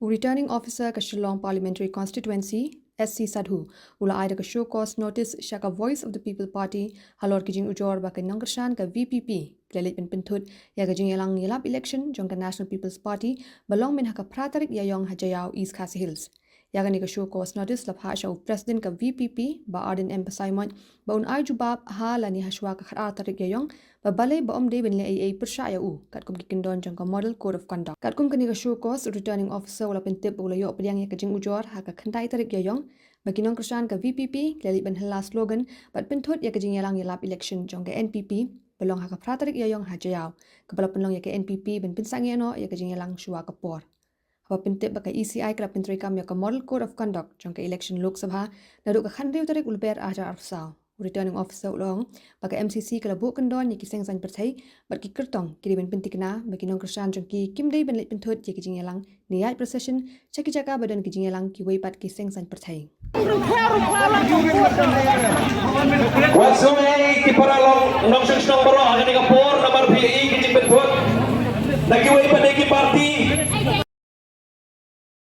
Returning officer ka Shillong Parliamentary constituency SC Sadhu ula aida ka show cause notice shaka voice of the people party halor kijing ujor ba ka nongkyrshan ka VPP leit pynthut ya ka jingialang ialap election jong ka National People's Party balong min haka tarik Iaiong hajayao East Khasi Hills ya ka ni ka show cause notice la phah president ka VPP ba Ardent Basaiawmoit ba un jubab ha la ni hashuwa ka tarik Iaiong ba balei ba omde ben le eiei Pyrshah kat kum kyndon jong ka model code of conduct kat kum kani ka show cause returning officer ula pentip ula yo pediang ya ka jing ujor ha ka khandai tarik Iaiong bagi nongkyrshan ka VPP leli ben hela slogan bat pynthut ya ka jingialang ialap election jong ka NPP belong ha ka tarik Iaiong hajayao kepala penlong ya ka NPP ben pinsangeno ya ka jingialang shuwa ka por apa pentip baka ECI ka pentri kam ya ka model code of conduct jong ka Elekshon Lok Sabha nadu ka khandriu tarik ulber ajar arsau returning officer ulong baka MCC kala bu kyndon ya ki seng san perthai bat ki kertong ki ben pentikna bagi nongkyrshan jong ki kimdei ben leit pynthut ya ki jingialang niat procession chaki jaka badan ki jingialang ki weipat ki seng san perthai Wasumay kiparalong nong seng baro akan kapor namar PI kijing pynthut nagiway pa ki party